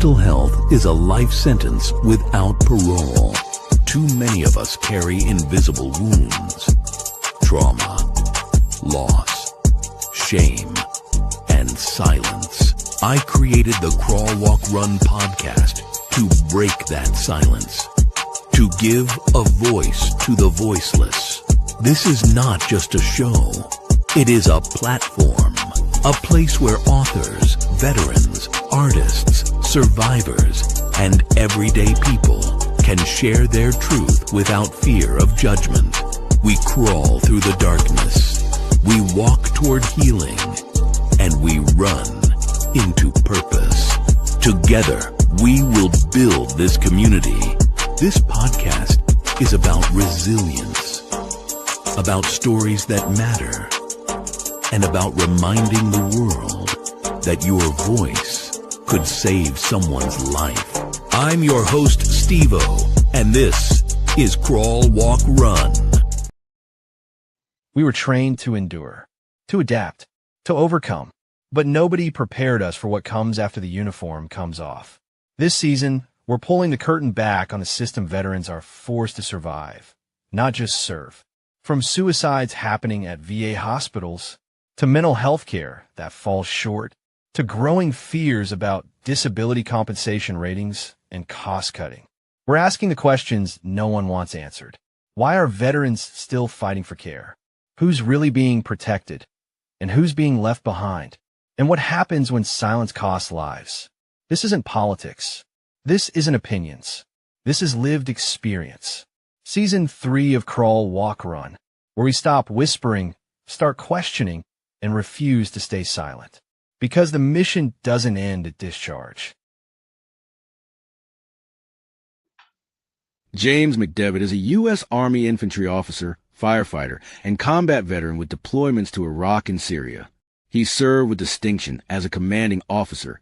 Mental health is a life sentence without parole. Too many of us carry invisible wounds, trauma, loss, shame, and silence. I created the Crawl, Walk, Run podcast to break that silence, to give a voice to the voiceless. This is not just a show. It is a platform, a place where authors, veterans, artists, survivors, and everyday people can share their truth without fear of judgment. We crawl through the darkness. We walk toward healing, and we run into purpose. Together, we will build this community. This podcast is about resilience, about stories that matter, and about reminding the world that your voice could save someone's life. I'm your host, Steve-O, and this is Crawl, Walk, Run. We were trained to endure, to adapt, to overcome, but nobody prepared us for what comes after the uniform comes off. This season, we're pulling the curtain back on the system veterans are forced to survive, not just serve. From suicides happening at VA hospitals, to mental health care that falls short, to growing fears about disability compensation ratings and cost-cutting. We're asking the questions no one wants answered. Why are veterans still fighting for care? Who's really being protected? And who's being left behind? And what happens when silence costs lives? This isn't politics. This isn't opinions. This is lived experience. Season 3 of Crawl, Walk, Run, where we stop whispering, start questioning, and refuse to stay silent. Because the mission doesn't end at discharge. James McDevitt is a U.S. Army infantry officer, firefighter, and combat veteran with deployments to Iraq and Syria. He served with distinction as a commanding officer,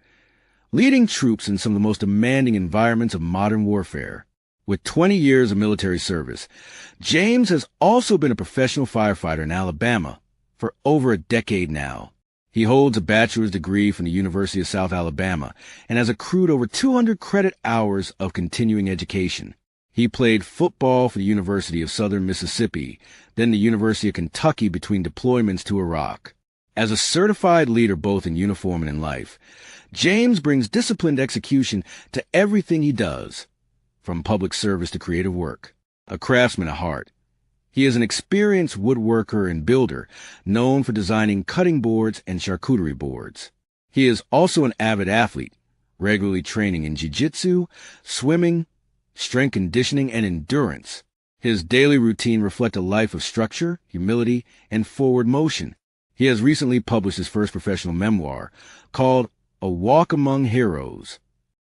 leading troops in some of the most demanding environments of modern warfare. With 20 years of military service, James has also been a professional firefighter in Alabama for over a decade now. He holds a bachelor's degree from the University of South Alabama and has accrued over 200 credit hours of continuing education. He played football for the University of Southern Mississippi, then the University of Kentucky between deployments to Iraq. As a certified leader both in uniform and in life, James brings disciplined execution to everything he does, from public service to creative work. A craftsman at heart, he is an experienced woodworker and builder, known for designing cutting boards and charcuterie boards. He is also an avid athlete, regularly training in jiu-jitsu, swimming, strength conditioning, and endurance. His daily routine reflects a life of structure, humility, and forward motion. He has recently published his first professional memoir called A Walk Among Heroes.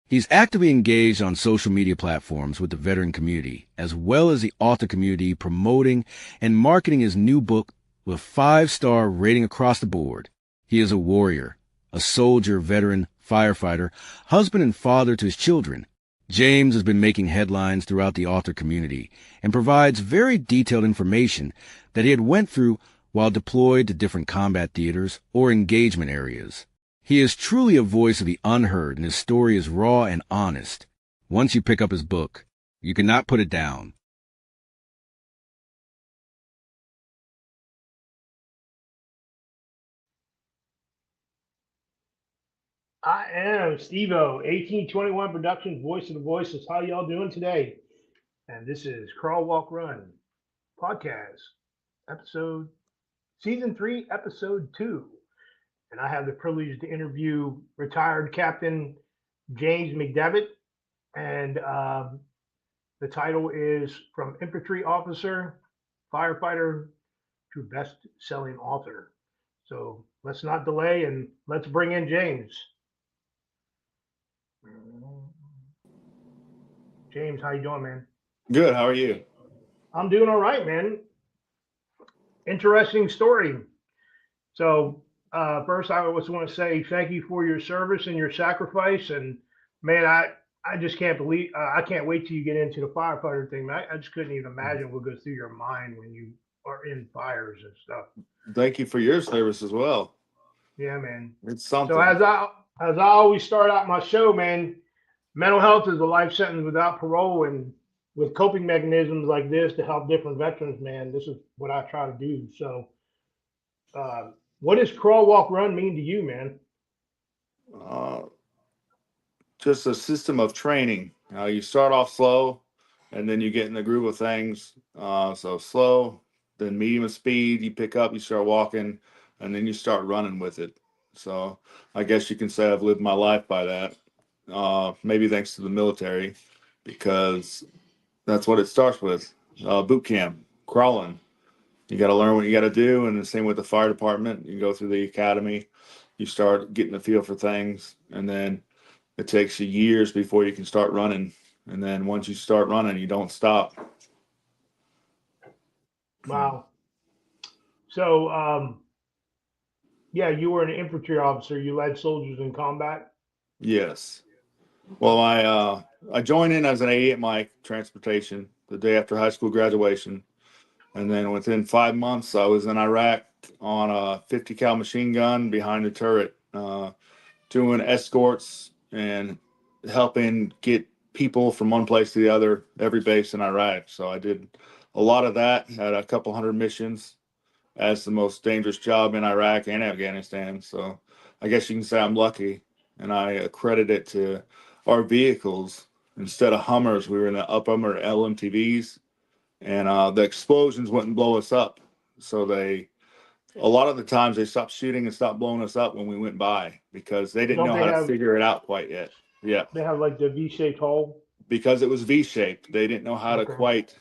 He's actively engaged on social media platforms with the veteran community, as well as the author community, promoting and marketing his new book with 5-star rating across the board. He is a warrior, a soldier, veteran, firefighter, husband, and father to his children. James has been making headlines throughout the author community and provides very detailed information that he had went through while deployed to different combat theaters or engagement areas. He is truly a voice of the unheard, and his story is raw and honest. Once you pick up his book, you cannot put it down. I am Steve-O, 1821 Productions, Voice of the Voiceless. How y'all doing today? And this is Crawl, Walk, Run podcast, season 3, episode 2. And I have the privilege to interview retired Captain James McDevitt. And the title is From Infantry Officer, Firefighter to Best-Selling Author. So let's not delay and let's bring in James. James, how you doing, man? Good. How are you? I'm doing all right, man. Interesting story. So first, I just want to say thank you for your service and your sacrifice. And man, I just can't believe I can't wait till you get into the firefighter thing. I just couldn't even imagine what goes through your mind when you are in fires and stuff. Thank you for your service as well. Yeah, man. It's something. So as I always start out my show, man, mental health is a life sentence without parole, and with coping mechanisms like this to help different veterans, man, this is what I try to do. So, what does crawl, walk, run mean to you, man? Uh, just a system of training. You start off slow, and then you get in the groove of things. So slow, then medium speed, you pick up, you start walking, and then you start running with it. So I guess you can say I've lived my life by that. Maybe thanks to the military, because that's what it starts with. Boot camp, crawling. You got to learn what you got to do, and the same with the fire department. You go through the academy, you start getting the feel for things, and then it takes you years before you can start running. And then once you start running, you don't stop. Wow. So, yeah, you were an infantry officer. You led soldiers in combat. Yes. Well, I joined in as an aide at my transportation the day after high school graduation, and then within 5 months, I was in Iraq on a 50 cal machine gun behind the turret, doing escorts and helping get people from one place to the other, every base in Iraq. So I did a lot of that, had a couple hundred missions as the most dangerous job in Iraq and Afghanistan. So I guess you can say I'm lucky, and I accredit it to our vehicles. Instead of Hummers, we were in the upper LMTVs, and the explosions wouldn't blow us up. So a lot of the times they stopped shooting and stopped blowing us up when we went by because they didn't Don't know they how to have figure it out quite yet. Yeah, they have like the V-shaped hole? because it was V-shaped. They didn't know how to Okay. quite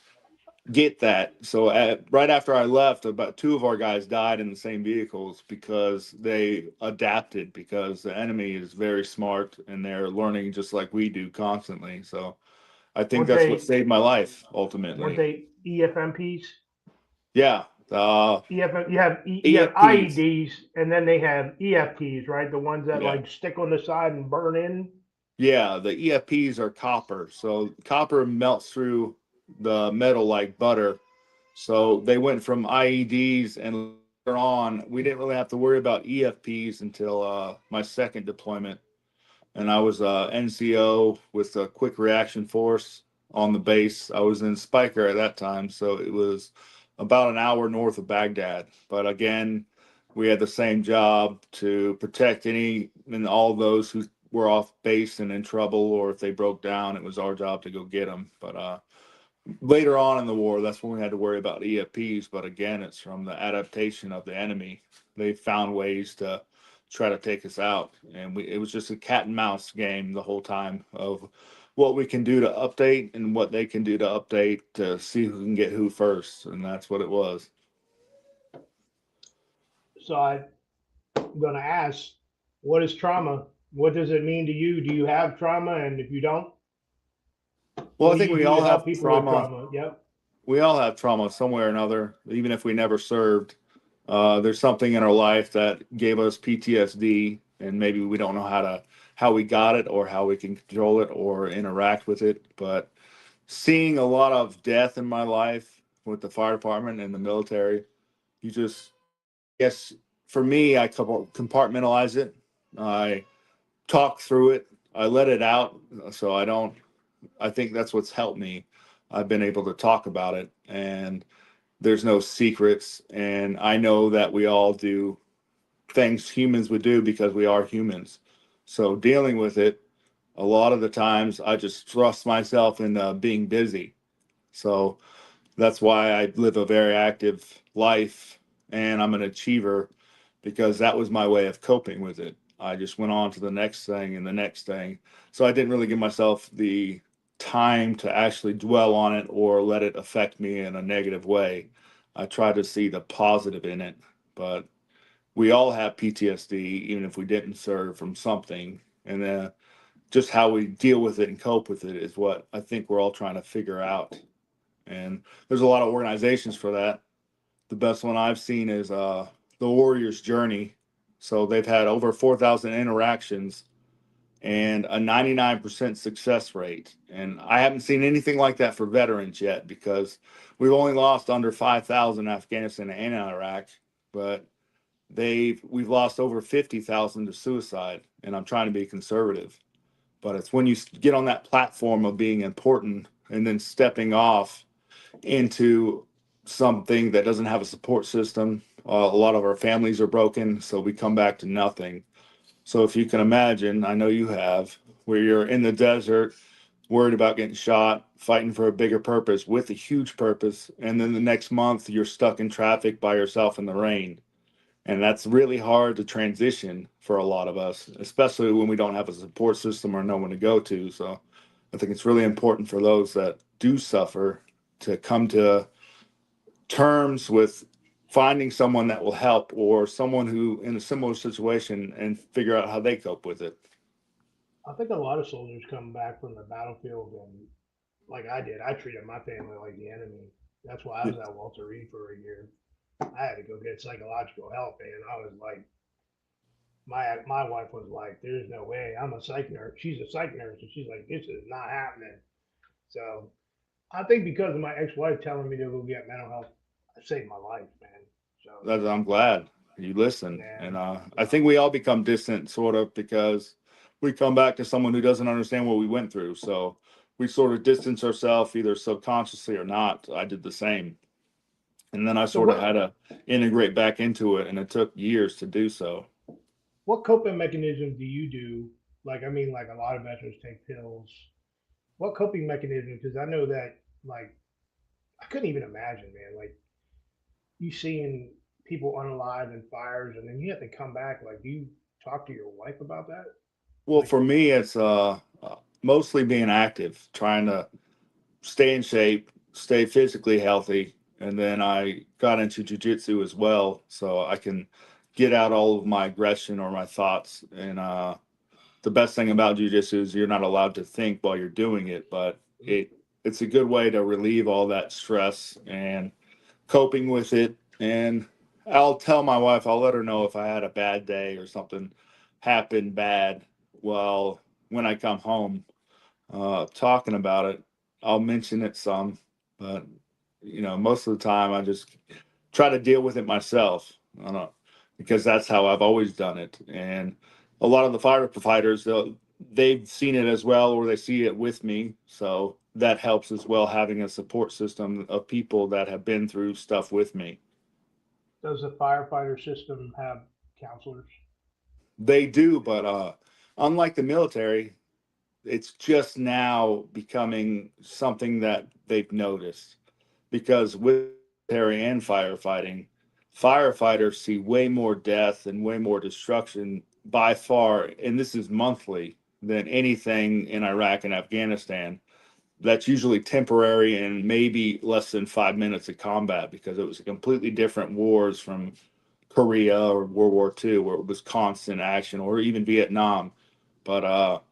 get that. So right after I left, about two of our guys died in the same vehicles because they adapted, because the enemy is very smart and they're learning just like we do constantly. So I think Weren't that's what they saved my life weren't ultimately. they EFMPs? Yeah. EFM, you have EFPs. IEDs, and then they have EFPs, right? The ones that Yeah. like stick on the side and burn in. Yeah, the EFPs are copper. So copper melts through the metal like butter. So they went from IEDs, and later on, we didn't really have to worry about EFPs until my second deployment. And I was NCO with a quick reaction force on the base. I was in Spiker at that time, so it was about an hour north of Baghdad. But again, we had the same job to protect any and all those who were off base and in trouble, or if they broke down, it was our job to go get them. But later on in the war, that's when we had to worry about EFPs. But again, it's from the adaptation of the enemy. They found ways to try to take us out, and it was just a cat and mouse game the whole time of what we can do to update and what they can do to update to see who can get who first, and that's what it was. So I'm going to ask, what is trauma? What does it mean to you? Do you have trauma? And if you don't, Well, what I do think you we do to all help have people with trauma. trauma? Yep. We all have trauma somewhere or another, even if we never served. There's something in our life that gave us PTSD, and maybe we don't know how we got it or how we can control it or interact with it. But seeing a lot of death in my life with the fire department and the military, you just, yes, for me, I compartmentalize it. I talk through it. I let it out, so I don't. I think that's what's helped me. I've been able to talk about it, and there's no secrets. And I know that we all do things humans would do because we are humans. So dealing with it, a lot of the times I just thrust myself into being busy. So that's why I live a very active life, and I'm an achiever, because that was my way of coping with it. I just went on to the next thing and the next thing. So I didn't really give myself the time to actually dwell on it or let it affect me in a negative way. I try to see the positive in it, but we all have PTSD, even if we didn't serve, from something. And just how we deal with it and cope with it is what I think we're all trying to figure out. And there's a lot of organizations for that. The best one I've seen is the Warrior's Journey. So they've had over 4,000 interactions and a 99% success rate. And I haven't seen anything like that for veterans yet, because we've only lost under 5,000 in Afghanistan and Iraq, but we've lost over 50,000 to suicide. And I'm trying to be conservative. but it's when you get on that platform of being important and then stepping off into something that doesn't have a support system. A lot of our families are broken, so we come back to nothing. So if you can imagine, I know you have, where you're in the desert, worried about getting shot, fighting for a bigger purpose with a huge purpose, and then the next month you're stuck in traffic by yourself in the rain. And that's really hard to transition for a lot of us, especially when we don't have a support system or no one to go to. So I think it's really important for those that do suffer to come to terms with finding someone that will help, or someone who in a similar situation, and figure out how they cope with it. I think a lot of soldiers come back from the battlefield and like I did, I treated my family like the enemy. That's why I was at Walter Reed for a year. I had to go get psychological help, and I was like, my wife was like, "There's no way." I'm a psych nurse. She's a psych nurse, and she's like, "This is not happening." So I think because of my ex-wife telling me to go get mental health, it saved my life, man. So I'm glad you listen. yeah, And I think we all become distant, sort of, because we come back to someone who doesn't understand what we went through. So we sort of distance ourselves, either subconsciously or not. I did the same. And then I so sort of had to integrate back into it, and it took years to do so. what coping mechanism do you do? Like, I mean, like a lot of veterans take pills. What coping mechanism? Because I know that, like, I couldn't even imagine, man. Like, you seeing people unalive in fires, and then you have to come back. Like, do you talk to your wife about that? Well, Like, for me, it's mostly being active, trying to stay in shape, stay physically healthy. And then I got into jujitsu as well, so I can get out all of my aggression or my thoughts. And the best thing about jujitsu is you're not allowed to think while you're doing it, but it's a good way to relieve all that stress and coping with it. And I'll tell my wife, I'll let her know if I had a bad day or something happened bad. Well, when I come home, talking about it, I'll mention it some, but most of the time I just try to deal with it myself. I don't know, because that's how I've always done it. And a lot of the firefighters, they've seen it as well, or they see it with me. So that helps as well, having a support system of people that have been through stuff with me. does the firefighter system have counselors? They do, but unlike the military, it's just now becoming something that they've noticed, because with military and firefighting, firefighters see way more death and way more destruction by far, and this is monthly, than anything in Iraq and Afghanistan. That's usually temporary and maybe less than 5 minutes of combat, because it was a completely different wars from Korea or World War II, where it was constant action, or even Vietnam. But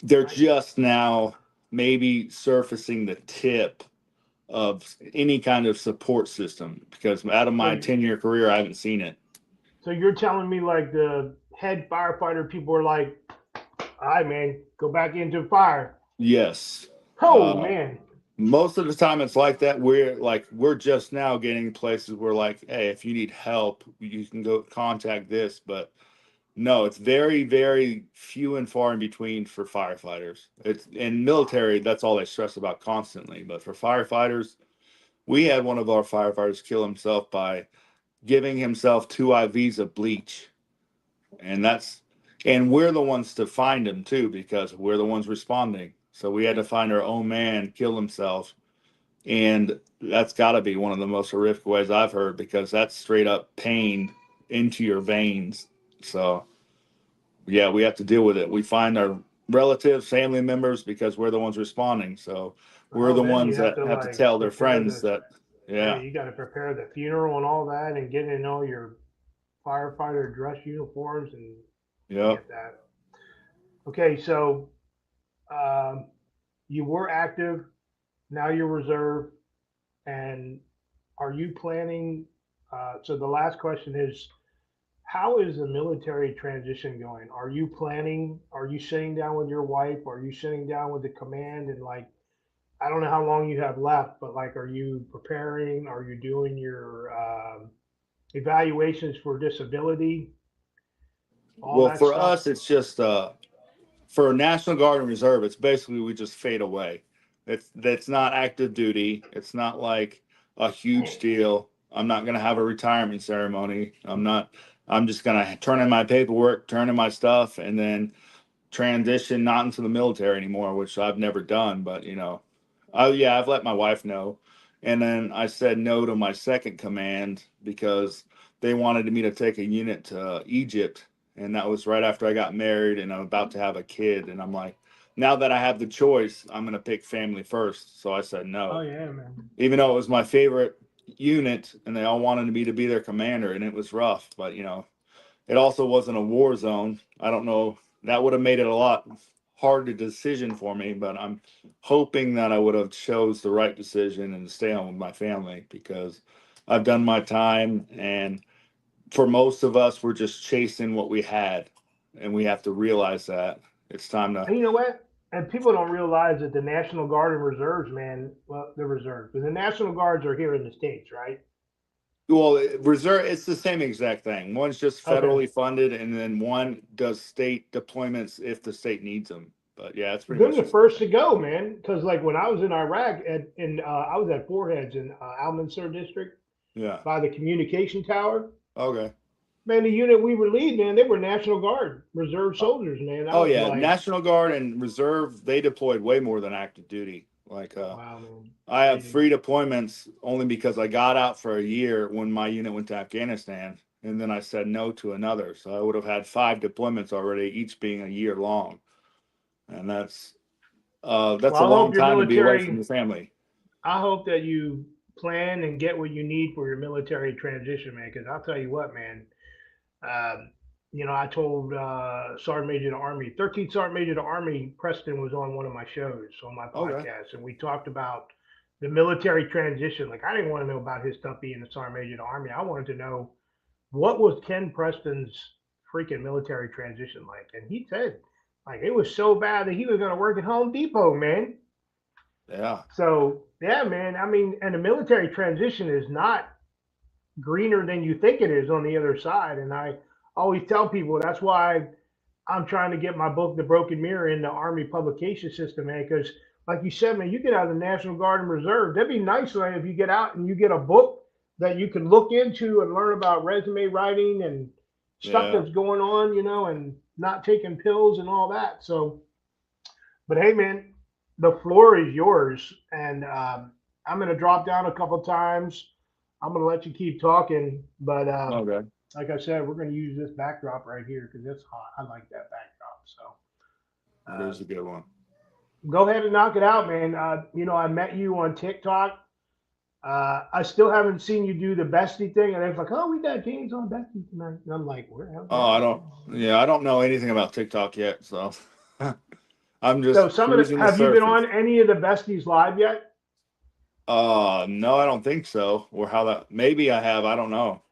they're just now maybe surfacing the tip of any kind of support system, because out of So, my 10-year career, I haven't seen it. so you're telling me like the head firefighter people are like, "All right, man, go back into fire." Yes. Oh Uh, man, Most of the time it's like that. We're just now getting places where, like, hey, if you need help, you can go contact this. But no, it's very, very few and far in between for firefighters. It's in military, that's all they stress about constantly. But for firefighters, we had one of our firefighters kill himself by giving himself 2 IVs of bleach. And we're the ones to find him too, because we're the ones responding. So we had to find our own man kill himself. And that's got to be one of the most horrific ways I've heard, because that's straight up pain into your veins. So yeah, we have to deal with it. We find our relatives, family members, because we're the ones responding. So we're oh the then you ones have that to have to like tell their prepare friends the, that, yeah, yeah. you got to prepare the funeral and all that, and get in all your firefighter dress uniforms, and I Yep. get that. Okay, so um, you were active, now you're reserve, and are you planning? So the last question is, how is the military transition going? Are you planning? Are you sitting down with your wife? Are you sitting down with the command and like, I don't know how long you have left, but like, are you preparing? Are you doing your evaluations for disability? All Well, that for stuff. us, it's just for National Guard and Reserve, it's basically we just fade away. That's not active duty. It's not like a huge deal. I'm not gonna have a retirement ceremony. I'm just gonna turn in my paperwork, turn in my stuff, and then transition not into the military anymore, which I've never done. But yeah, I've let my wife know, and then I said no to my second command because they wanted me to take a unit to Egypt, and that was right after I got married and I'm about to have a kid, and I'm like, now that I have the choice, I'm gonna pick family first. So I said Oh no, yeah, man. even though it was my favorite unit, and they all wanted me to be their commander, and it was rough, but it also wasn't a war zone. I don't know. That would have made it a lot harder decision for me, but I'm hoping that I would have chose the right decision and stay on with my family because I've done my time. And for most of us, we're just chasing what we had, and we have to realize that it's time to. And you know what? And people don't realize that the National Guard and Reserves, man, well, the reserves, but the National Guards are here in the States, right? Well, reserve, it's the same exact thing. One's just Okay. federally funded, and then one does state deployments if the state needs them. But yeah, it's pretty They're much the the same first thing. to go, man. Because like when I was in Iraq, I was at Four Heads in Al Mansur district Yeah. by the communication tower. Okay. Man, the unit we were leading, man, they were National Guard reserve soldiers, man. I Oh was yeah, like, National Guard and Reserve, they deployed way more than active duty. Like wow, man, I have amazing. 3 deployments only because I got out for a year when my unit went to Afghanistan, and then I said no to another. So I would have had 5 deployments already, each being a year long, and that's a Well, I long hope your time to be away from military. your family. I hope that you plan and get what you need for your military transition, man. Because I'll tell you what, man. Um, I told Sergeant Major of the Army, 13th Sergeant Major of the Army, Preston was on one of my shows on my Okay. podcast, and we talked about the military transition. Like, I didn't want to know about his stuff being a Sergeant Major of the Army. I wanted to know what was Ken Preston's freaking military transition like. And he said, like, it was so bad that he was going to work at Home Depot, man. Yeah. So, yeah, man. I mean, and the military transition is not greener than you think it is on the other side. And I always tell people that's why I'm trying to get my book, The Broken Mirror, in the Army publication system, man. Because, like you said, man, you get out of the National Guard and Reserve. That'd be nice, man, if you get out and you get a book that you can look into and learn about resume writing and stuff Yeah. that's going on, and not taking pills and all that. So, but hey, man, the floor is yours. And I'm going to drop down a couple times. I'm going to let you keep talking. But Okay. like I said, we're going to use this backdrop right here because it's hot. I like that backdrop. So It is a good one. go ahead and knock it out, man. I met you on TikTok. I still haven't seen you do the bestie thing. And it's like, oh, we got James on bestie tonight. And I'm like, where the hell Oh, that at? I don't know anything about TikTok yet, so I'm So just cruising the have you been surface. on any of the besties live yet? No, I don't think so. Or how that, maybe I have, I don't know.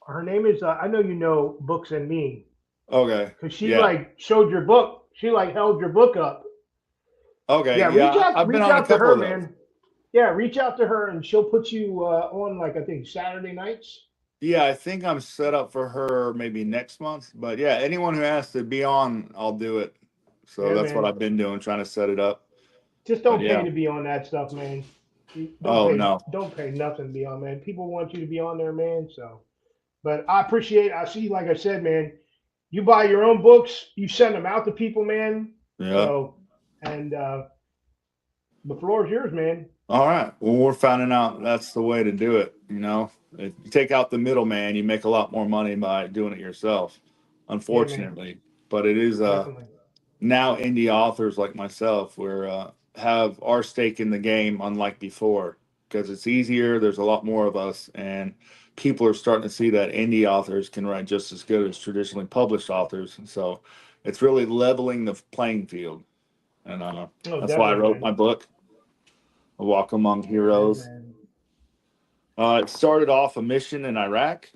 Her name is, I know you know Books and Me Okay. because she Yeah. like showed your book. She like held your book up. Okay. Yeah, Yeah. I've been reach on a out to couple her, of those. man. Yeah, reach out to her and she'll put you on like I think Saturday nights. Yeah, I think I'm set up for her maybe next month. But yeah, anyone who has to be on, I'll do it. So Yeah, that's what man. I've been doing, trying to set it up. Just But don't pay yeah. to be on that stuff, man. Don't Oh pay no. don't pay nothing to be on, man. People want you to be on there, man. So, but I appreciate. I see, like I said, man. You buy your own books, you send them out to people, man. Yeah. So, and the floor is yours, man. All right. Well, we're finding out that's the way to do it. If you take out the middleman, you make a lot more money by doing it yourself, Yeah, man. unfortunately. But it is Definitely. now indie authors like myself, we're have our stake in the game, unlike before, because it's easier. There's a lot more of us, and people are starting to see that indie authors can write just as good as traditionally published authors. And so it's really leveling the playing field, and Oh, that's why I definitely, wrote man. my book, A Walk Among It is, Heroes. man. It started off a mission in Iraq.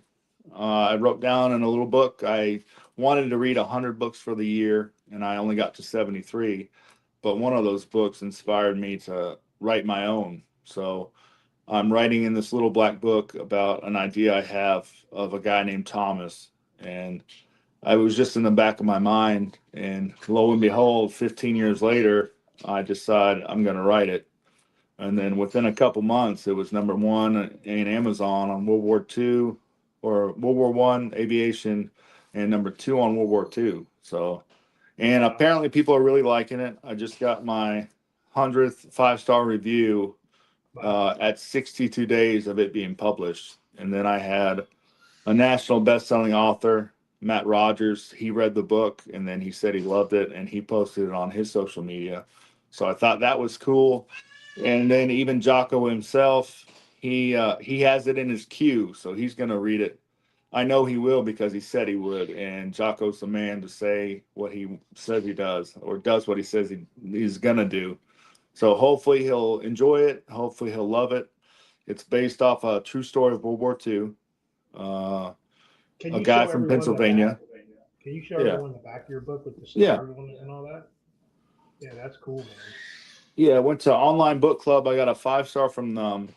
I wrote down in a little book. I wanted to read 100 books for the year, and I only got to 73. But one of those books inspired me to write my own. So I'm writing in this little black book about an idea I have of a guy named Thomas. And I was just in the back of my mind, and lo and behold, 15 years later, I decided I'm going to write it. And then within a couple months, it was number one in Amazon on World War II or World War One aviation, and number two on World War II. So, and apparently people are really liking it. I just got my 100th 5-star review at 62 days of it being published. And then I had a national best-selling author, Matt Rogers. He read the book and then he said he loved it and he posted it on his social media. So I thought that was cool. And then even Jocko himself, he has it in his queue, so he's going to read it. I know he will because he said he would. And Jocko's the man to say what he says he does, or does what he says he's going to do. So hopefully he'll enjoy it. Hopefully he'll love it. It's based off a true story of World War II. A guy from Pennsylvania. Can you show everyone the back of your book with the stars on it and all that? Yeah, that's cool, man. Yeah, I went to online book club. I got a 5-star from them.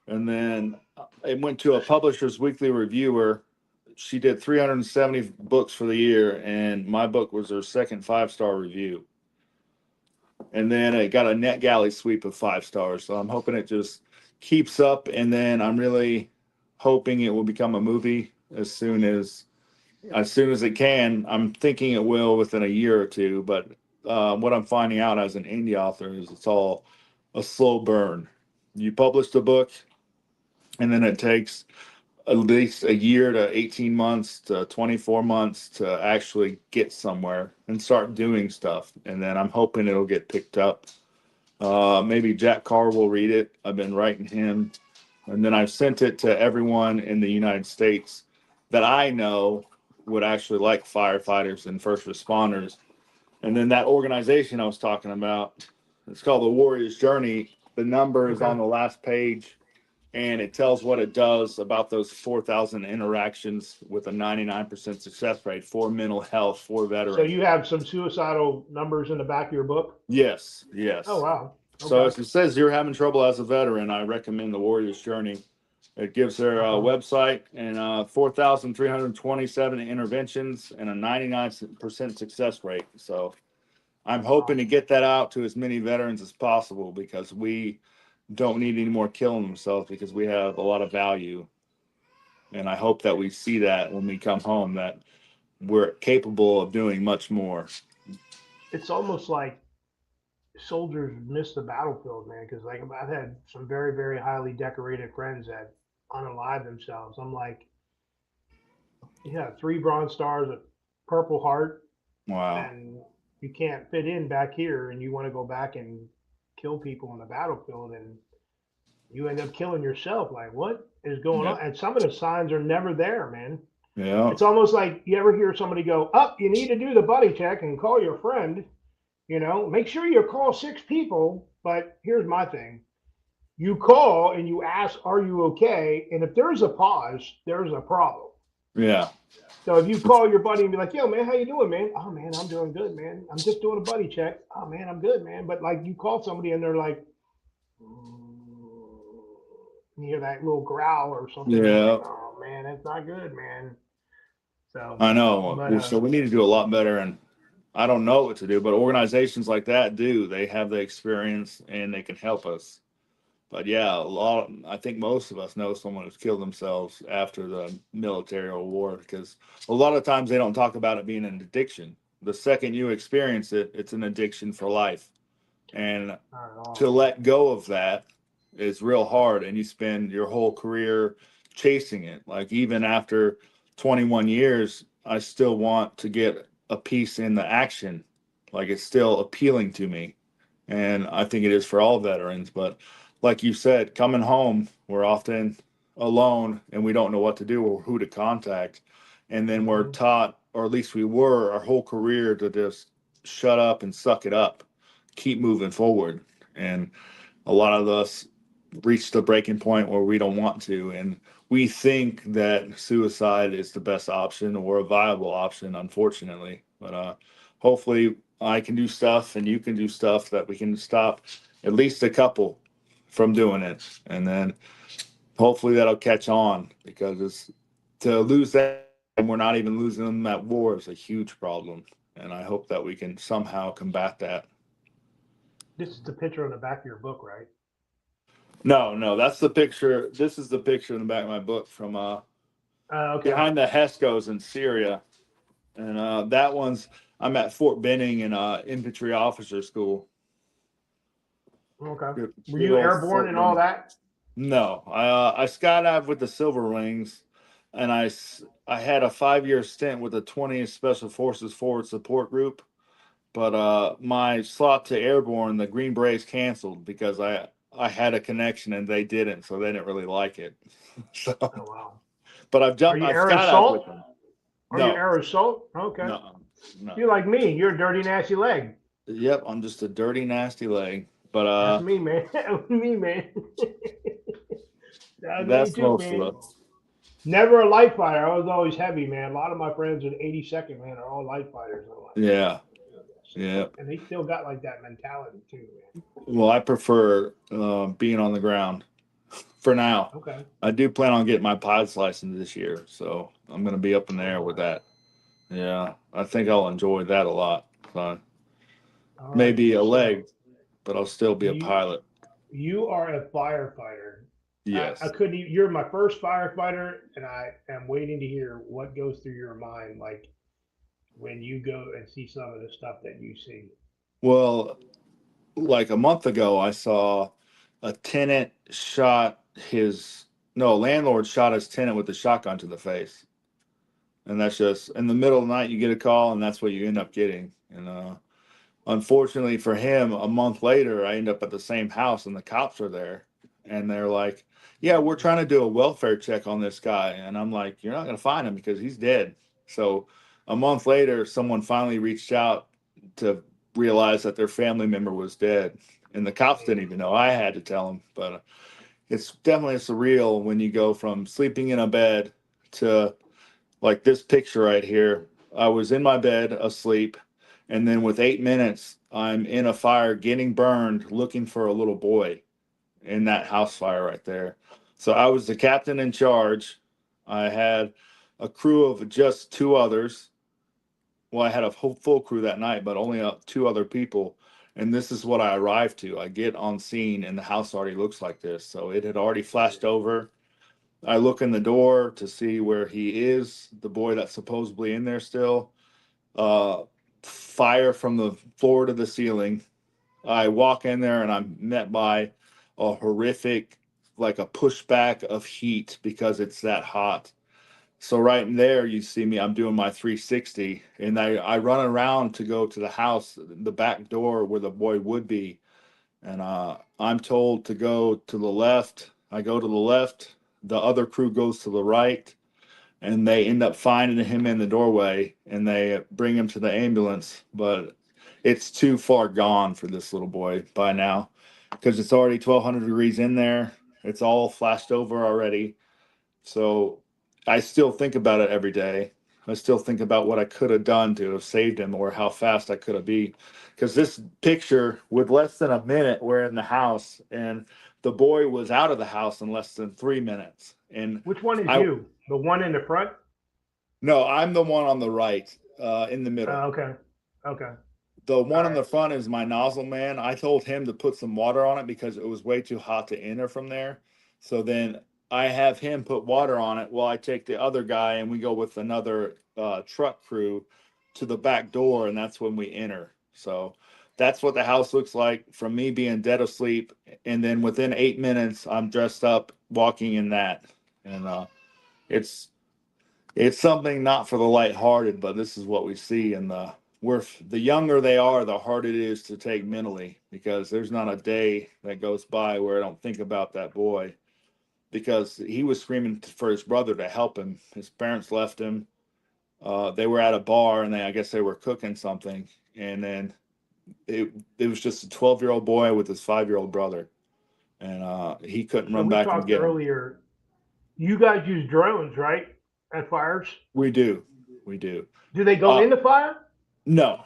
And then I went to a publisher's weekly reviewer. She did 370 books for the year, and my book was her second 5-star review. And then I got a NetGalley sweep of 5 stars. So I'm hoping it just keeps up. And then I'm really hoping it will become a movie as soon as it can. I'm thinking it will within a year or two, but what I'm finding out as an indie author is it's all a slow burn. You publish the book, and then it takes at least a year to 18 months to 24 months to actually get somewhere and start doing stuff. And then I'm hoping it'll get picked up. Maybe Jack Carr will read it. I've been writing him. And then I've sent it to everyone in the United States that I know would actually like firefighters and first responders. And then that organization I was talking about, it's called the Warrior's Journey. The number is on the last page, and it tells what it does about those 4,000 interactions with a 99% success rate for mental health for veterans. So you have some suicidal numbers in the back of your book? Yes, yes. Oh, wow. Okay. So if it says you're having trouble as a veteran, I recommend the Warrior's Journey. It gives their website and 4,327 interventions and a 99% success rate. So I'm hoping to get that out to as many veterans as possible, because we don't need any more killing themselves, because we have a lot of value. And I hope that we see that when we come home, that we're capable of doing much more. It's almost like soldiers miss the battlefield, man, because like I've had some very, very highly decorated friends that unalive themselves. I'm like, yeah, 3 Bronze Stars, a Purple Heart. Wow. And you can't fit in back here, and you want to go back and kill people on the battlefield, and you end up killing yourself. Like, what is going on? And some of the signs are never there, man. Yeah. It's almost like you ever hear somebody go, you need to do the buddy check and call your friend. You know, make sure you call 6 people. But here's my thing. You call and you ask, are you okay? And if there's a pause, there's a problem. Yeah. So if you call your buddy and be like, yo, man, how you doing, man? Oh, man, I'm doing good, man. I'm just doing a buddy check. Oh, man, I'm good, man. But like you call somebody and they're like, you hear that little growl or something. Yeah. Like, oh, man, that's not good, man. So I know. But, so we need to do a lot better. And I don't know what to do, but organizations like that do. They have the experience and they can help us. But yeah, I think most of us know someone who's killed themselves after the military or war, because a lot of times they don't talk about it being an addiction. The second you experience it, it's an addiction for life. And to let go of that is real hard. And you spend your whole career chasing it. Like even after 21 years, I still want to get a piece in the action. Like it's still appealing to me. And I think it is for all veterans. But like you said, coming home, we're often alone and we don't know what to do or who to contact. And then we're taught, or at least we were, our whole career to just shut up and suck it up, keep moving forward. And a lot of us reach the breaking point where we don't want to. And we think that suicide is the best option or a viable option, unfortunately. But hopefully I can do stuff and you can do stuff that we can stop at least a couple from doing it. And then hopefully that'll catch on, because it's to lose that and we're not even losing them at war is a huge problem. And I hope that we can somehow combat that. This is the picture on the back of your book, right? No, that's the picture. This is the picture in the back of my book from Okay. behind the Heskos in Syria. And that one's, I'm at Fort Benning in infantry officer school. Okay. Good- Were good you old airborne Fort and all Benning. that? No, I skydived with the Silver Wings, and I had a 5-year stint with the 20th Special Forces Forward Support Group. But my slot to airborne, the Green Berets canceled because I had a connection and they didn't, so they didn't really like it. So, Oh wow. but Are you I air skydived with assault? them. Are you No, air assault? Okay. no, no. You're like me. You're a dirty, nasty leg. Yep, I'm just a dirty, nasty leg. But That's me, man. That's me, man. That's me that's too, most of man. us. Never a light fighter. I was always heavy, man. A lot of my friends in 82nd, man, are all light fighters. I'm like, Yeah, yeah. and they still got like that mentality too, man. Well, I prefer being on the ground for now. Okay. I do plan on getting my pilot's license this year, so I'm going to be up in the air with that. Yeah, I think I'll enjoy that a lot. So All right, maybe man. a So leg, but I'll still be a you pilot. you are a firefighter. I Yes. couldn't. You're my first firefighter, and I am waiting to hear what goes through your mind, like when you go and see some of the stuff that you see. Well, like a month ago, I saw a tenant shot his, no, a landlord shot his tenant with a shotgun to the face. And that's just in the middle of the night, you get a call, and that's what you end up getting. And unfortunately for him, a month later, I end up at the same house, and the cops are there. And they're like, yeah, we're trying to do a welfare check on this guy. And I'm like, you're not going to find him because he's dead. So a month later, someone finally reached out to realize that their family member was dead. And the cops didn't even know. I had to tell them. But it's definitely surreal when you go from sleeping in a bed to like this picture right here. I was in my bed asleep, and then with 8 minutes, I'm in a fire getting burned looking for a little boy in that house fire right there. So I was the captain in charge. I had a crew of just two others. Well, I had a full crew that night, but only two other people. And this is what I arrived to. I get on scene, and the house already looks like this. So it had already flashed over. I look in the door to see where he is, the boy that's supposedly in there still. Fire from the floor to the ceiling. I walk in there and I'm met by a horrific, like a pushback of heat because it's that hot. So right in there, you see me, I'm doing my 360 and I run around to go to the house, the back door where the boy would be. And I'm told to go to the left. I go to the left. The other crew goes to the right, and they end up finding him in the doorway, and they bring him to the ambulance. But it's too far gone for this little boy by now, because it's already 1,200 degrees in there. It's all flashed over already. So I still think about it every day. I still think about what I could have done to have saved him or how fast I could have been. Because this picture, with less than a minute, we're in the house and the boy was out of the house in less than 3 minutes. And Which one is I, you? The one in the front? no, I'm the one on the right, in the middle. Okay. Okay. The one All on the right. front is my nozzle man. I told him to put some water on it because it was way too hot to enter from there. So then I have him put water on it while I take the other guy and we go with another truck crew to the back door, and that's when we enter. So that's what the house looks like from me being dead asleep. And then within 8 minutes, I'm dressed up walking in that. And it's it's something not for the lighthearted, but this is what we see. And the younger they are, the harder it is to take mentally, because there's not a day that goes by where I don't think about that boy, because he was screaming for his brother to help him. His parents left him. They were at a bar and I guess they were cooking something. And then it was just a 12-year-old boy with his 5-year-old brother. And he couldn't So run we back and talked get him. earlier. You guys use drones, right? At fires? We do. We do. Do they go Uh, in the fire? No.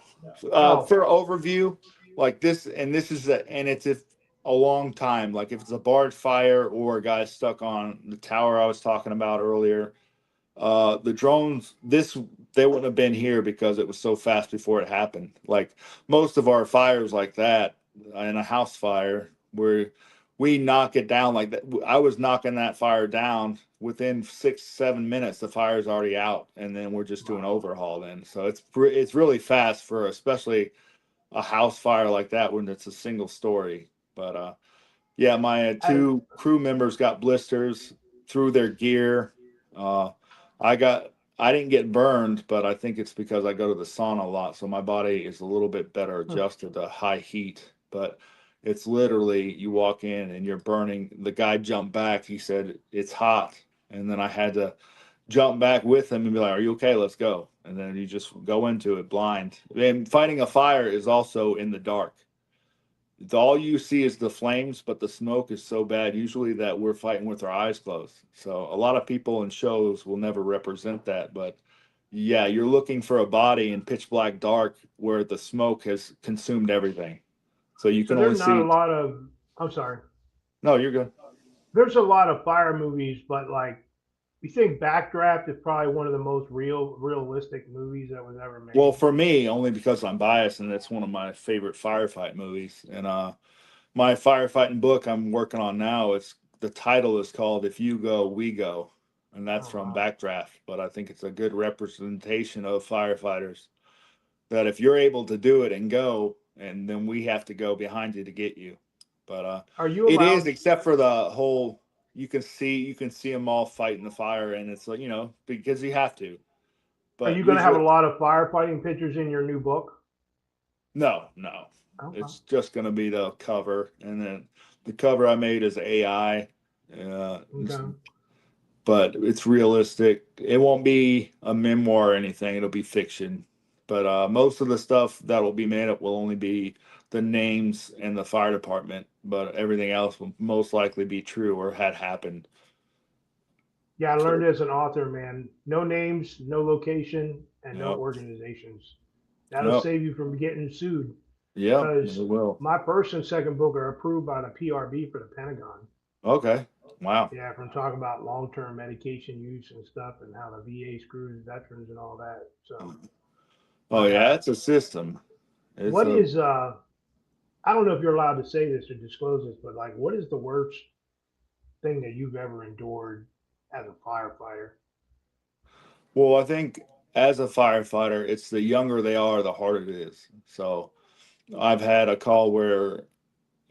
Oh, For overview, like this, and this is and it's if a long time, like if it's a barge fire or a guy stuck on the tower I was talking about earlier, The drones, they wouldn't have been here because it was so fast before it happened. Like most of our fires like that in a house fire where we knock it down like that. I was knocking that fire down within 6, 7 minutes. The fire's already out, and then we're just doing overhaul then. So it's really fast for especially a house fire like that when it's a single story. But yeah, my I, two crew members got blisters through their gear. Uh, I got I didn't get burned, but I think it's because I go to the sauna a lot, so my body is a little bit better adjusted to high heat. But it's literally you walk in and you're burning. The guy jumped back. He said it's hot, and then I had to jump back with him and be like, "Are you okay? Let's go." And then you just go into it blind. And fighting a fire is also in the dark. All you see is the flames, but the smoke is so bad usually that we're fighting with our eyes closed. So a lot of people in shows will never represent that, but yeah, you're looking for a body in pitch black dark where the smoke has consumed everything. So you so can only there's not a see. lot of. I'm sorry. No, you're good. There's a lot of fire movies, but like you think Backdraft is probably one of the most realistic movies that was ever Well, made. for me, only because I'm biased and it's one of my favorite firefight movies. And my firefighting book I'm working on now, it's the title is called If You Go, We Go. And that's Oh from wow. Backdraft. But I think it's a good representation of firefighters that if you're able to do it and go, and then we have to go behind you to get you. But Are you it is, allowed? except for the whole you can see them all fighting the fire, and it's like because you have to. Are But you going to have a usually, lot of firefighting pictures in your new book? no, Okay. it's just gonna be the cover, and then the cover I made is AI. Uh, Okay. but it's realistic. It won't be a memoir or anything. It'll be fiction. But most of the stuff that will be made up will only be the names and the fire department. But everything else will most likely be true or had happened. Yeah, I learned So, as an author, man. No names, no location, and no yep, organizations. That'll yep, save you from getting sued. yep. It Because will. my first and second book are approved by the PRB for the Pentagon. Okay. Wow. Yeah, from talking about long-term medication use and stuff, and how the VA screws veterans and all that. So, Oh but yeah, it's a system. It's what a is I don't know if you're allowed to say this or disclose this, but like, what is the worst thing that you've ever endured as a firefighter? well. I think as a firefighter, it's the younger they are, the harder it is. So I've had a call where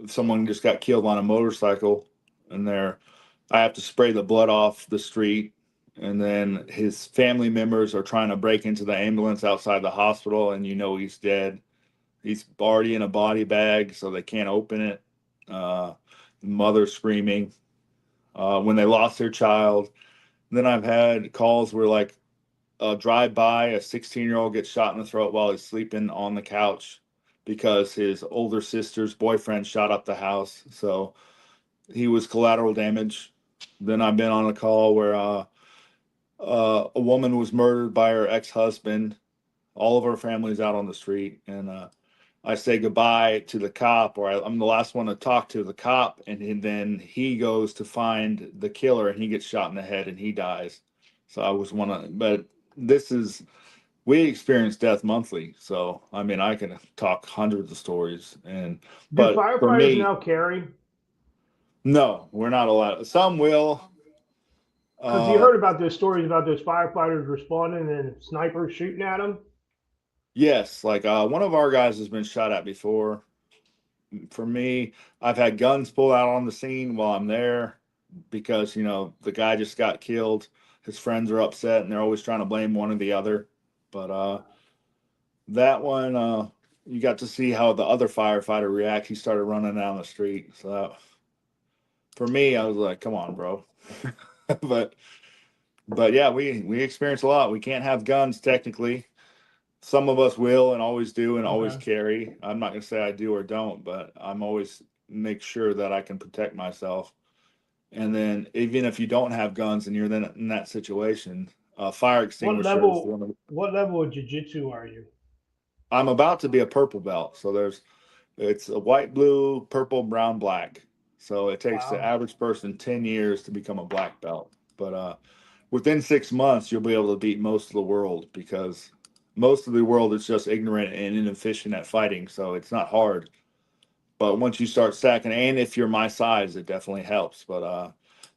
someone just got killed on a motorcycle and I have to spray the blood off the street, and then his family members are trying to break into the ambulance outside the hospital, and he's dead. He's already in a body bag, so they can't open it. Mother screaming when they lost their child. Then I've had calls where like drive by, a 16-year-old gets shot in the throat while he's sleeping on the couch because his older sister's boyfriend shot up the house. So he was collateral damage. Then I've been on a call where a woman was murdered by her ex-husband. All of her family's out on the street, and I say goodbye to the cop, or I'm the last one to talk to the cop, and then he goes to find the killer, and he gets shot in the head, and he dies. So I was one of, but this is we experience death monthly, so I mean I can talk hundreds of stories, Do but for firefighters me, now carry? no, we're not allowed. Some will. Because you Uh, heard about those stories about those firefighters responding and snipers shooting at them. yes, like one of our guys has been shot at before. For me, I've had guns pulled out on the scene while I'm there because the guy just got killed. His friends are upset and they're always trying to blame one or the other. But that one, you got to see how the other firefighter react. He started running down the street. So for me, I was like, "Come on, bro." but yeah, we experience a lot. We can't have guns technically. Some of us will and always do and always Okay. carry. I'm not going to say I do or don't, but I'm always make sure that I can protect myself. And then even if you don't have guns and you're then in that situation, fire What extinguisher is level? one of. What level of jujitsu are you? I'm about to be a purple belt, so it's a white, blue, purple, brown, black. So it takes the Wow. average person 10 years to become a black belt. But within 6 months, you'll be able to beat most of the world, because most of the world is just ignorant and inefficient at fighting. So it's not hard. But once you start stacking, and if you're my size, it definitely helps. But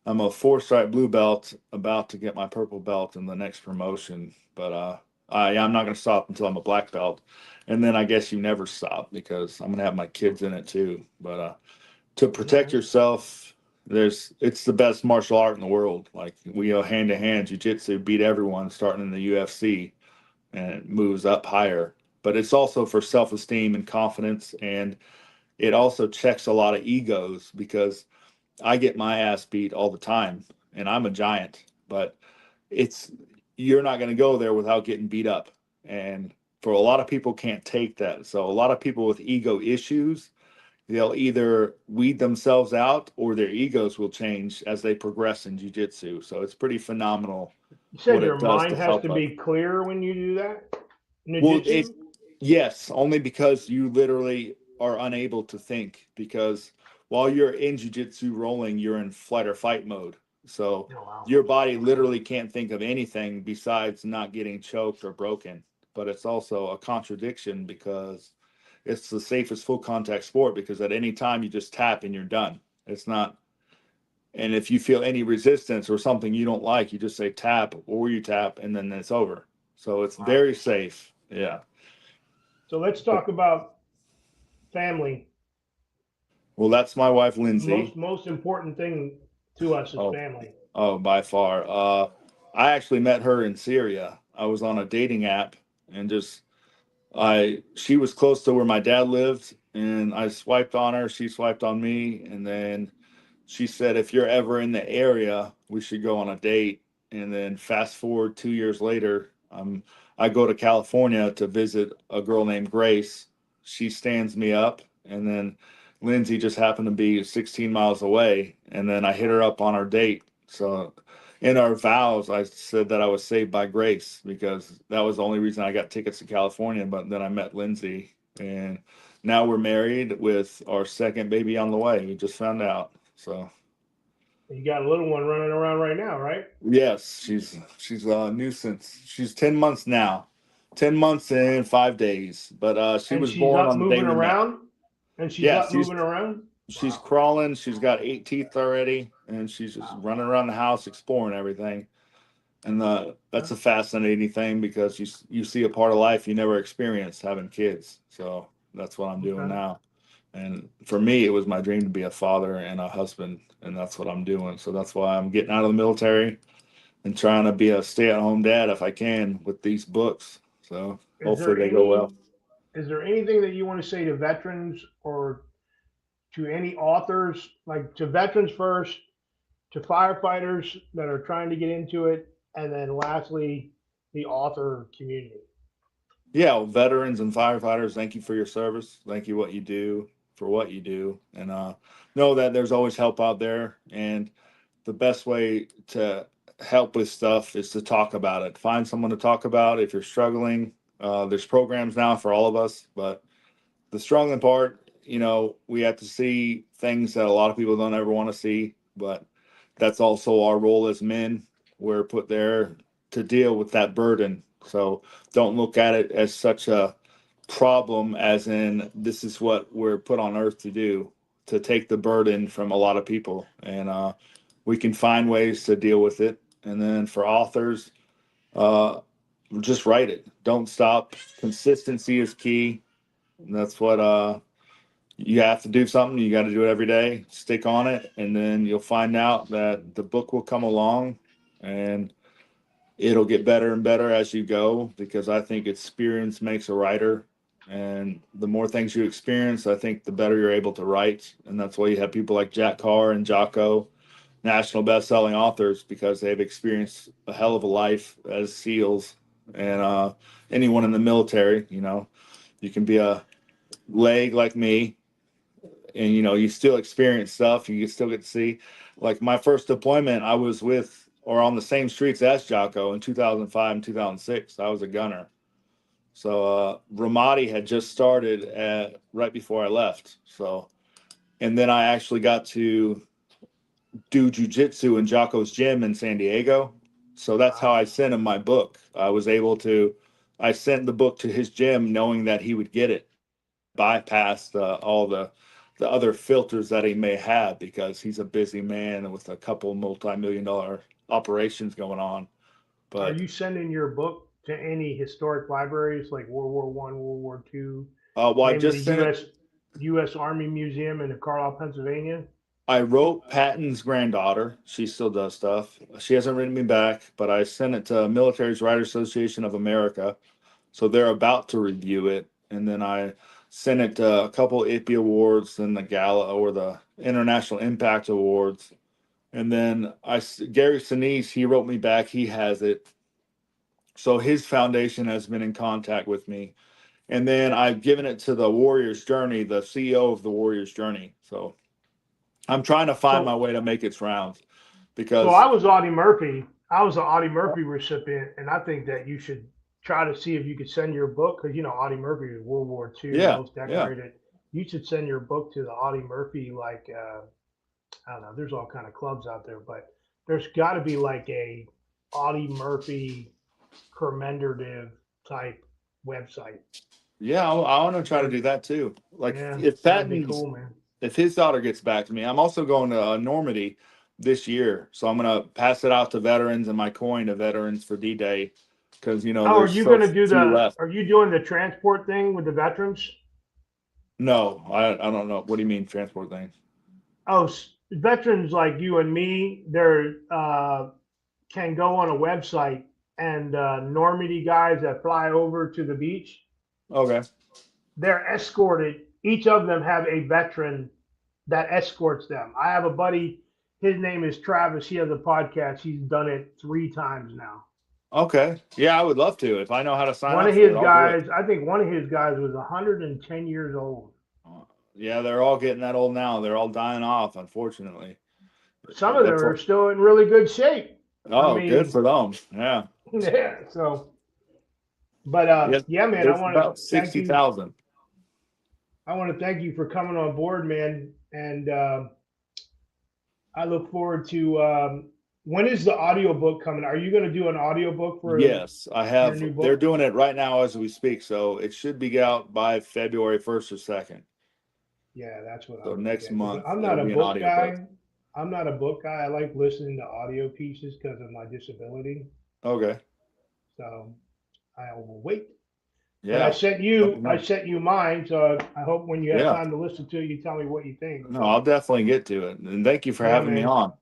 I'm a 4-stripe blue belt, about to get my purple belt in the next promotion. But I'm not going to stop until I'm a black belt. And then I guess you never stop, because I'm going to have my kids in it too. But to protect yourself, it's the best martial art in the world. Like, we go hand to hand. Jiu-jitsu beat everyone, starting in the UFC, and it moves up higher. But it's also for self-esteem and confidence, and it also checks a lot of egos, because I get my ass beat all the time, and I'm a giant, but you're not going to go there without getting beat up. And for a lot of people, can't take that. So a lot of people with ego issues, they'll either weed themselves out, or their egos will change as they progress in jiu-jitsu. So it's pretty phenomenal You said what your it does mind to has to help us. be clear when you do that? Well, Jiu-jitsu? yes, only because you literally are unable to think, because while you're in jiu-jitsu rolling, you're in flight or fight mode. So Oh, wow. your body literally can't think of anything besides not getting choked or broken. But it's also a contradiction, because it's the safest full contact sport, because at any time you just tap and you're done. It's not, and if you feel any resistance or something you don't like, you just say tap, or you tap, and then it's over. So it's very safe. Yeah. So let's talk about family. Well, that's my wife, Most Lindsay. most important thing to us is Oh, family. oh, by far. I actually met her in Syria. I was on a dating app, and she was close to where my dad lived, and I swiped on her. She swiped on me, and then she said, if you're ever in the area, we should go on a date. And then fast forward 2 years later, I go to California to visit a girl named Grace. She stands me up, and then Lindsay just happened to be 16 miles away, and then I hit her up on our date. So in our vows, I said that I was saved by grace, because that was the only reason I got tickets to California. But then I met Lindsay, and now we're married with our second baby on the way. We just found out. So You got a little one running around right now, right? yes, she's a nuisance. She's 10 months now. 10 months and 5 days. But she And was she's born up on the day moving we met. around. And she's Yeah, up moving around. she's Wow. crawling. She's got 8 teeth already, and she's just running around the house exploring everything. And that's a fascinating thing, because you see a part of life you never experienced, having kids. So that's what I'm doing Okay. now. And for me, it was my dream to be a father and a husband, and that's what I'm doing. So that's why I'm getting out of the military and trying to be a stay-at-home dad if I can with these books. So Is hopefully there they go well. any is there anything that you want to say to veterans, or to any authors, like to veterans first, to firefighters that are trying to get into it, and then lastly, the author community? Yeah, well, veterans and firefighters, thank you for your service. Thank you what you do for what you do, and know that there's always help out there. And the best way to help with stuff is to talk about it. Find someone to talk about if you're struggling. There's programs now for all of us, but the struggling part, we have to see things that a lot of people don't ever want to see, but that's also our role as men. We're put there to deal with that burden. So don't look at it as such a problem, as in this is what we're put on earth to do, to take the burden from a lot of people. And we can find ways to deal with it. And then for authors, uh, just write it. Don't stop. Consistency is key. And that's what you have to do something. You got to do it every day. Stick on it, and then you'll find out that the book will come along, and it'll get better and better as you go. Because I think experience makes a writer, and the more things you experience, I think the better you're able to write. And that's why you have people like Jack Carr and Jocko, national best-selling authors, because they've experienced a hell of a life as SEALs. And anyone in the military, you can be a leg like me, and you still experience stuff. You still get to see, like my first deployment, I was with or on the same streets as Jocko in 2005 and 2006. I was a gunner. So Ramadi had just started right before I left. So, and then I actually got to do jujitsu in Jocko's gym in San Diego. So that's how I sent him my book. I sent the book to his gym knowing that he would get it, bypass all the other filters that he may have, because he's a busy man with a couple multi-million-dollar operations going on. Are But you sending your book to any historic libraries like World War One, World War Two, well, I maybe the just sent it. U.S. Army Museum in Carlisle, Pennsylvania? I wrote Patton's granddaughter. She still does stuff. She hasn't written me back, but I sent it to Military's Writers Association of America. So they're about to review it. And then I sent it to a couple IPI awards and the Gala or the International Impact Awards. And then Gary Sinise, he wrote me back. He has it. So his foundation has been in contact with me. And then I've given it to the Warrior's Journey, the CEO of the Warrior's Journey. So I'm trying to find my So, way to make its rounds so because I was Audie Murphy. I was an Audie Murphy recipient, and I think that you should try to see if you could send your book, because you know Audie Murphy is World War II, yeah, most yeah, decorated. You should send your book to the Audie Murphy, like I don't know. There's all kind of clubs out there, but there's got to be like a Audie Murphy commemorative type website. yeah. I want to try to Or do that too. Like yeah, if that'd be Patton's, cool, man. if his daughter gets back to me, I'm also going to Normandy this year, so I'm gonna pass it out to veterans and my coin to veterans for D-Day, because Oh, are there's you so gonna do few the? left. Are you doing the transport thing with the veterans? No, I don't know. What do you mean transport thing? Oh, veterans like you and me, they're can go on a website, and Normandy guys that fly over to the beach, Okay. they're escorted. Each of them have a veteran that escorts them. I have a buddy. His name is Travis. He has a podcast. He's done it 3 times now. Okay. Yeah, I would love to. If I know how to sign One up of for his it, I'll do it. guys, I think one of his guys was 110 years old. Yeah, they're all getting that old now. They're all dying off, unfortunately. Some of them That's are what. still in really good shape. I Oh, good mean, for them. Yeah. yeah. So, but Yes. yeah, man, I There's want to about thank you. 60,000. I want to thank you for coming on board, man. And I look forward to when is the audiobook coming? Are you going to do an audiobook for Yes, I your have. new They're book? doing it right now as we speak, so it should be out by February 1st or 2nd. Yeah, that's what So I'm going to next get. Because month I'm not it'll a be an book audiobook. guy. I'm not a book guy. I like listening to audio pieces because of my disability. Okay. So I will wait. But Yeah. Let me I know. sent you mine. So I hope when you have Yeah. time to listen to it, you tell me what you think. No, So I'll definitely get to it. And thank you for yeah, having me man. on.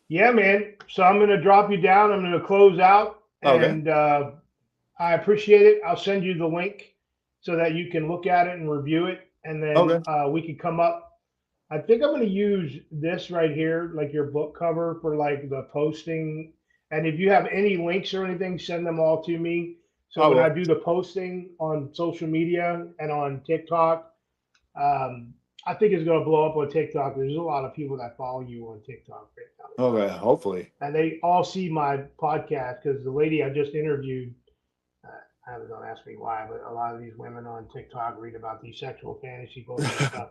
Yeah, man. So I'm going to drop you down. I'm going to close out, Okay. and I appreciate it. I'll send you the link so that you can look at it and review it, and then Okay. we can come up. I think I'm going to use this right here, like your book cover, for like the posting. And if you have any links or anything, send them all to me. So I when I will. do the posting on social media and on TikTok, um, I think it's going to blow up on TikTok. There's a lot of people that follow you on TikTok right now. Okay. Hopefully. And they all see my podcast because the lady I just interviewed, I don't ask me why, but a lot of these women on TikTok read about these sexual fantasy books and stuff.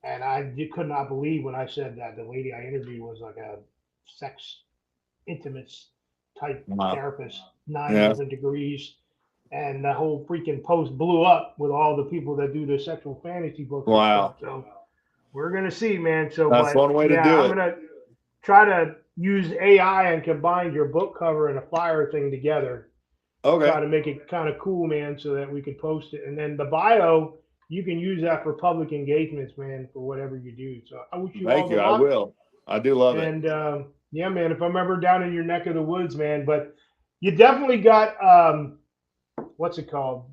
And could not believe when I said that the lady I interviewed was like a sex intimate type Wow. therapist, nine Yeah. different degrees. And the whole freaking post blew up with all the people that do the sexual fantasy books and stuff. Wow. So we're gonna see, man. So, That's but one way to yeah, do I'm it. gonna try to use AI and combine your book cover and a flyer thing together. Okay. Try to make it kind of cool, man, so that we could post it. And then the bio, you can use that for public engagements, man, for whatever you do. So I wish you all Thank the you. I luck. will. I do love it. And yeah, man, if I'm ever down in your neck of the woods, man, but you definitely got what's it called?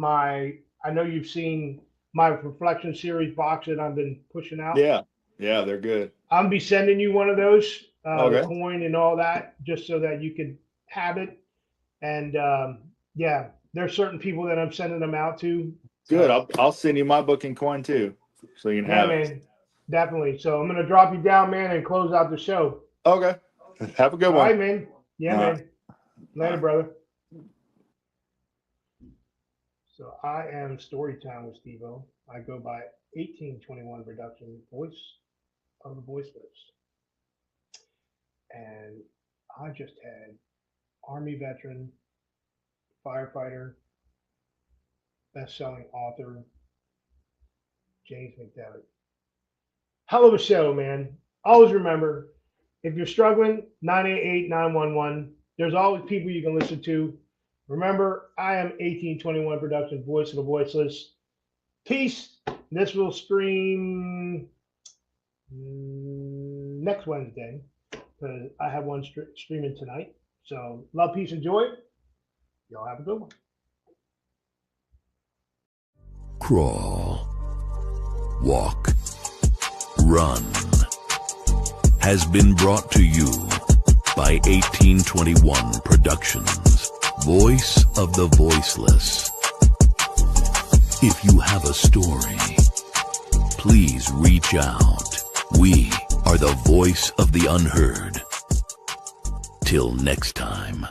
I know you've seen my reflection series box that I've been pushing out. Yeah. Yeah, they're good. I'll be sending you one of those, the Okay. coin and all that, just so that you could have it. And yeah, there's certain people that I'm sending them out to. Good. So I'll send you my book and coin too, so you can yeah, have it. man, definitely. So I'm gonna drop you down, man, and close out the show. Okay. Have a good All one. right, man. Yeah, All right. man. Later, Bye. brother. So I am Storytime with Steve-O. I go by 1821 Production, voice of the voiceless. And I just had Army veteran, firefighter, best-selling author, James McDevitt. Hell of a show, man. Always remember, if you're struggling, 988-911. There's always people you can listen to. Remember, I am 1821 Production, voice of the voiceless. Peace. This will stream next Wednesday because I have one streaming tonight. So love, peace, and joy. Y'all have a good one. Crawl, walk, run has been brought to you by 1821 Productions, voice of the voiceless. If you have a story, please reach out. We are the voice of the unheard. Till next time.